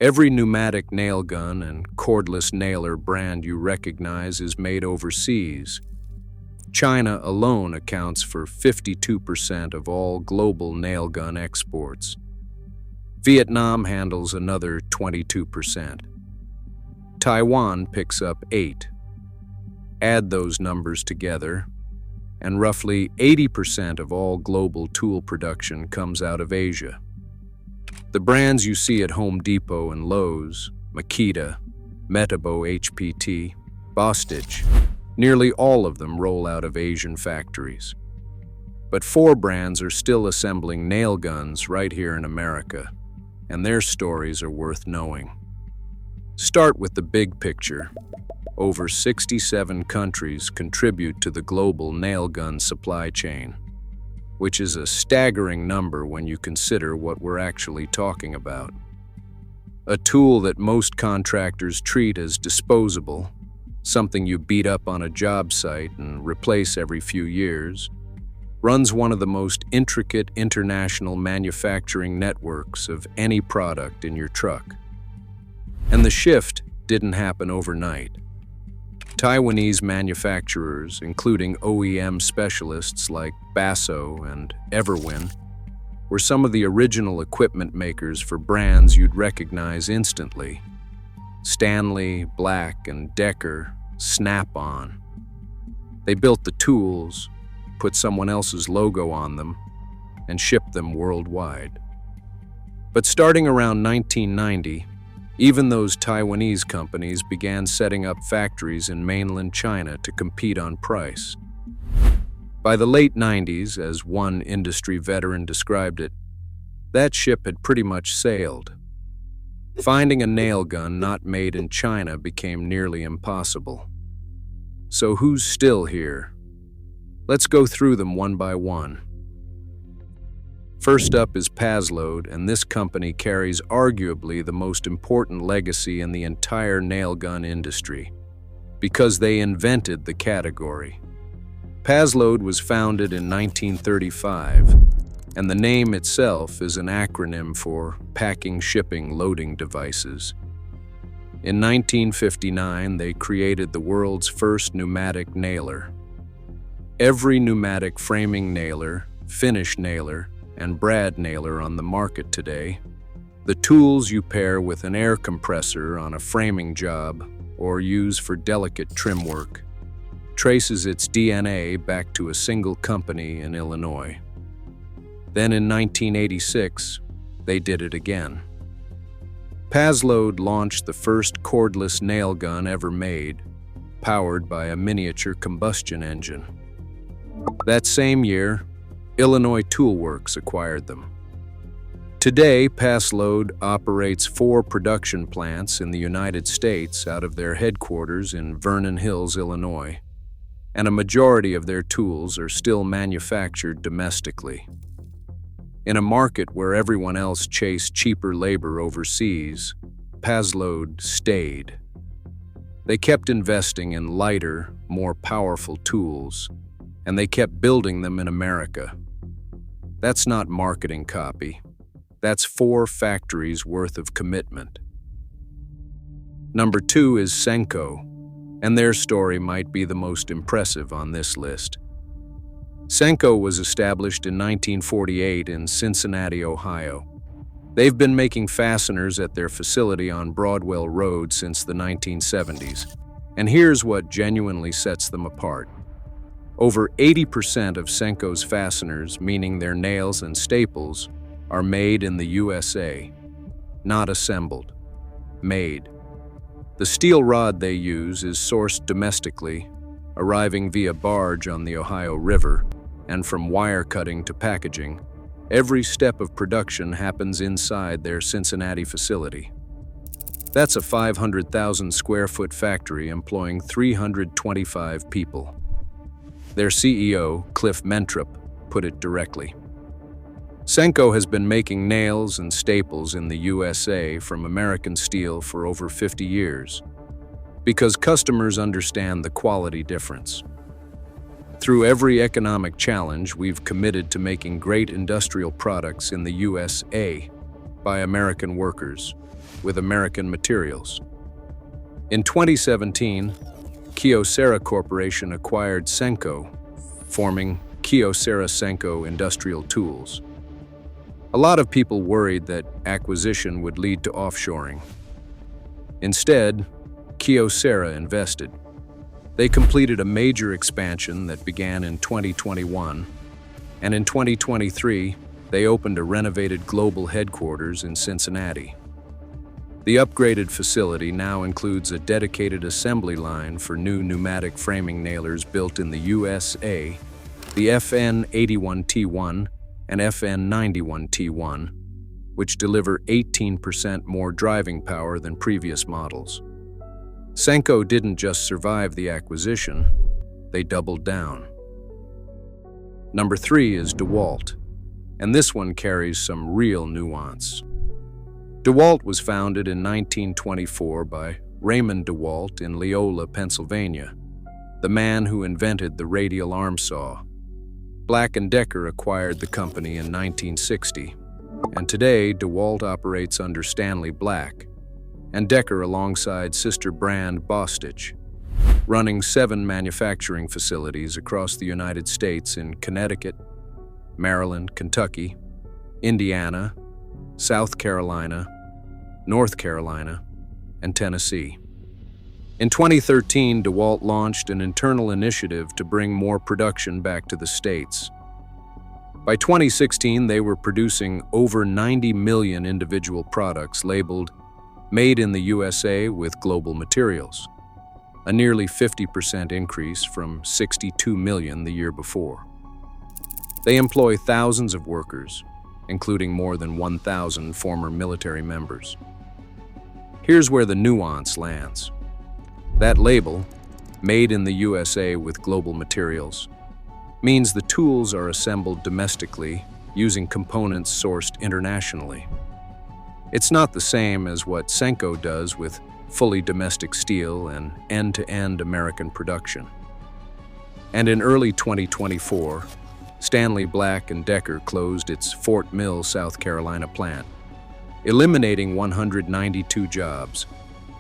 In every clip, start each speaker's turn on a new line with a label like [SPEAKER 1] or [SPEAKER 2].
[SPEAKER 1] Every pneumatic nail gun and cordless nailer brand you recognize is made overseas. China alone accounts for 52% of all global nail gun exports. Vietnam handles another 22%. Taiwan picks up 8%. Add those numbers together, and roughly 80% of all global tool production comes out of Asia. The brands you see at Home Depot and Lowe's, Makita, Metabo HPT, Bostitch, nearly all of them roll out of Asian factories. But 4 brands are still assembling nail guns right here in America, and their stories are worth knowing. Start with the big picture. Over 67 countries contribute to the global nail gun supply chain, which is a staggering number when you consider what we're actually talking about. A tool that most contractors treat as disposable, something you beat up on a job site and replace every few years, runs one of the most intricate international manufacturing networks of any product in your truck. And the shift didn't happen overnight. Taiwanese manufacturers, including OEM specialists like Basso and Everwin, were some of the original equipment makers for brands you'd recognize instantly. Stanley, Black & Decker, Snap-on. They built the tools, put someone else's logo on them, and shipped them worldwide. But starting around 1990, even those Taiwanese companies began setting up factories in mainland China to compete on price. By the late 90s, as one industry veteran described it, that ship had pretty much sailed. Finding a nail gun not made in China became nearly impossible. So who's still here? Let's go through them one by one. First up is Paslode, and this company carries arguably the most important legacy in the entire nail gun industry, because they invented the category. Paslode was founded in 1935, and the name itself is an acronym for Packing, Shipping, Loading Devices. In 1959, they created the world's first pneumatic nailer. Every pneumatic framing nailer, finish nailer, and brad nailer on the market today, the tools you pair with an air compressor on a framing job or use for delicate trim work, traces its DNA back to a single company in Illinois. Then in 1986, they did it again. Paslode launched the first cordless nail gun ever made, powered by a miniature combustion engine. That same year, Illinois Tool Works acquired them. Today, Paslode operates 4 production plants in the United States out of their headquarters in Vernon Hills, Illinois, and a majority of their tools are still manufactured domestically. In a market where everyone else chased cheaper labor overseas, Paslode stayed. They kept investing in lighter, more powerful tools, and they kept building them in America. That's not marketing copy. That's 4 factories worth of commitment. Number 2 is Senco, and their story might be the most impressive on this list. Senco was established in 1948 in Cincinnati, Ohio. They've been making fasteners at their facility on Broadwell Road since the 1970s, and here's what genuinely sets them apart. Over 80% of Senco's fasteners, meaning their nails and staples, are made in the USA. Not assembled. Made. The steel rod they use is sourced domestically, arriving via barge on the Ohio River, and from wire cutting to packaging, every step of production happens inside their Cincinnati facility. That's a 500,000 square foot factory employing 325 people. Their CEO, Cliff Mentrup, put it directly. Senco has been making nails and staples in the USA from American steel for over 50 years, because customers understand the quality difference. Through every economic challenge, we've committed to making great industrial products in the USA by American workers. with American materials. In 2017, Kyocera Corporation acquired Senco, forming Kyocera Senco Industrial Tools. A lot of people worried that acquisition would lead to offshoring. Instead, Kyocera invested. They completed a major expansion that began in 2021, and in 2023, they opened a renovated global headquarters in Cincinnati. The upgraded facility now includes a dedicated assembly line for new pneumatic framing nailers built in the USA, the FN81T1 and FN91T1, which deliver 18% more driving power than previous models. Senco didn't just survive the acquisition, they doubled down. Number 3 is DeWalt, and this one carries some real nuance. DeWalt was founded in 1924 by Raymond DeWalt in Leola, Pennsylvania, the man who invented the radial arm saw. Black & Decker acquired the company in 1960, and today DeWalt operates under Stanley Black & Decker alongside sister brand Bostitch, running 7 manufacturing facilities across the United States in Connecticut, Maryland, Kentucky, Indiana, South Carolina, North Carolina, and Tennessee. In 2013, DeWalt launched an internal initiative to bring more production back to the States. By 2016, they were producing over 90 million individual products labeled Made in the USA with global materials, a nearly 50% increase from 62 million the year before. They employ thousands of workers, including more than 1,000 former military members. Here's where the nuance lands. That label, Made in the USA with global materials, means the tools are assembled domestically using components sourced internationally. It's not the same as what Senco does with fully domestic steel and end-to-end American production. And in early 2024, Stanley Black & Decker closed its Fort Mill, South Carolina plant, eliminating 192 jobs,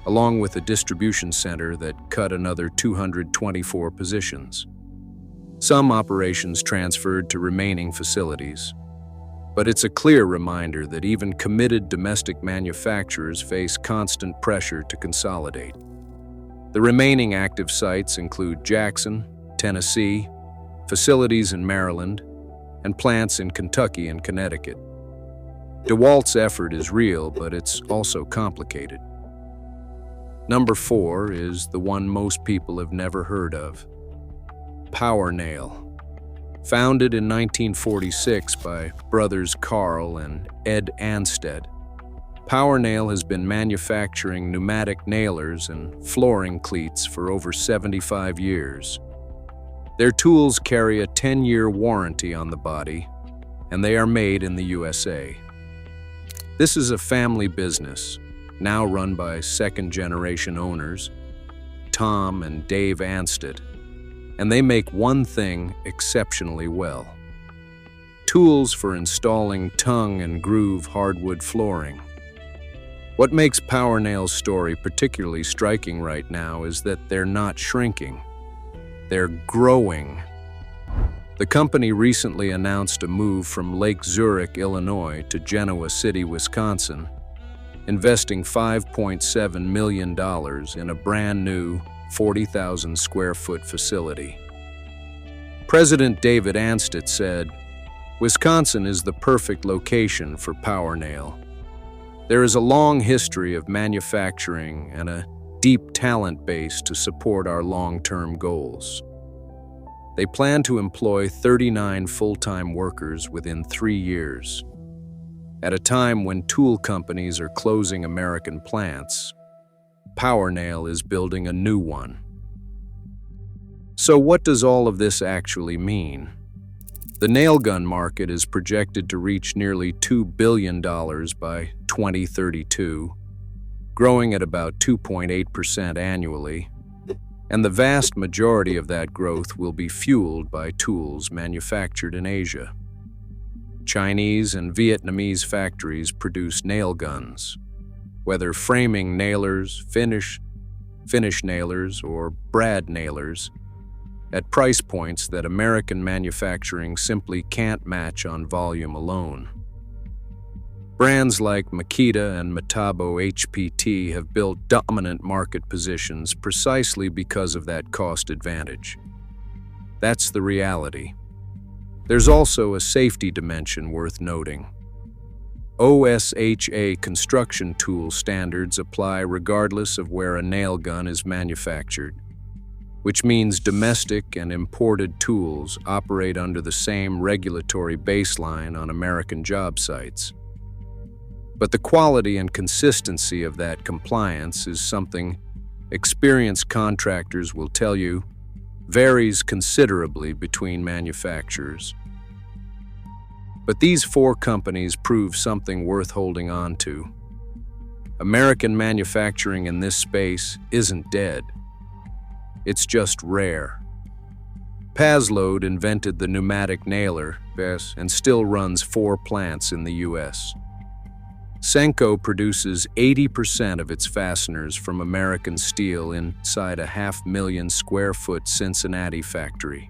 [SPEAKER 1] along with a distribution center that cut another 224 positions. Some operations transferred to remaining facilities, but it's a clear reminder that even committed domestic manufacturers face constant pressure to consolidate. The remaining active sites include Jackson, Tennessee, facilities in Maryland, and plants in Kentucky and Connecticut. DeWalt's effort is real, but it's also complicated. Number 4 is the one most people have never heard of. PowerNail. Founded in 1946 by brothers Carl and Ed Anstead, PowerNail has been manufacturing pneumatic nailers and flooring cleats for over 75 years. Their tools carry a 10-year warranty on the body, and they are made in the USA. This is a family business, now run by second-generation owners, Tom and Dave Anstead, and they make one thing exceptionally well: tools for installing tongue and groove hardwood flooring. What makes PowerNail's story particularly striking right now is that they're not shrinking, they're growing. The company recently announced a move from Lake Zurich, Illinois to Genoa City, Wisconsin, investing $5.7 million in a brand new 40,000 square foot facility. President David Anstead said, "Wisconsin is the perfect location for PowerNail. There is a long history of manufacturing and a deep talent base to support our long-term goals." They plan to employ 39 full-time workers within 3 years. At a time when tool companies are closing American plants, PowerNail is building a new one. So what does all of this actually mean? The nail gun market is projected to reach nearly $2 billion by 2032, growing at about 2.8% annually, and the vast majority of that growth will be fueled by tools manufactured in Asia. Chinese and Vietnamese factories produce nail guns, Whether framing nailers, finish nailers, or brad nailers, at price points that American manufacturing simply can't match on volume alone. Brands like Makita and Metabo HPT have built dominant market positions precisely because of that cost advantage. That's the reality. There's also a safety dimension worth noting. OSHA construction tool standards apply regardless of where a nail gun is manufactured, which means domestic and imported tools operate under the same regulatory baseline on American job sites. But the quality and consistency of that compliance is something experienced contractors will tell you varies considerably between manufacturers. But these four companies prove something worth holding on to. American manufacturing in this space isn't dead. It's just rare. Paslode invented the pneumatic nailer and still runs 4 plants in the U.S. Senco produces 80% of its fasteners from American steel inside a 500,000 square foot Cincinnati factory.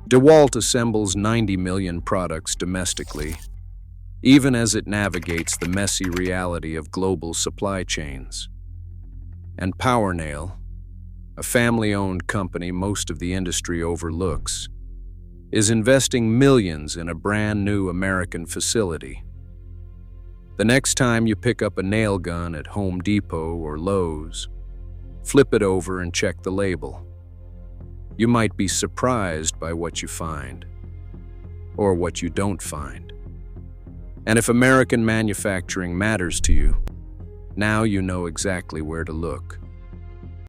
[SPEAKER 1] DeWalt assembles 90 million products domestically, even as it navigates the messy reality of global supply chains. And PowerNail, a family-owned company most of the industry overlooks, is investing millions in a brand new American facility. The next time you pick up a nail gun at Home Depot or Lowe's, flip it over and check the label. You might be surprised by what you find, or what you don't find. And if American manufacturing matters to you, now you know exactly where to look.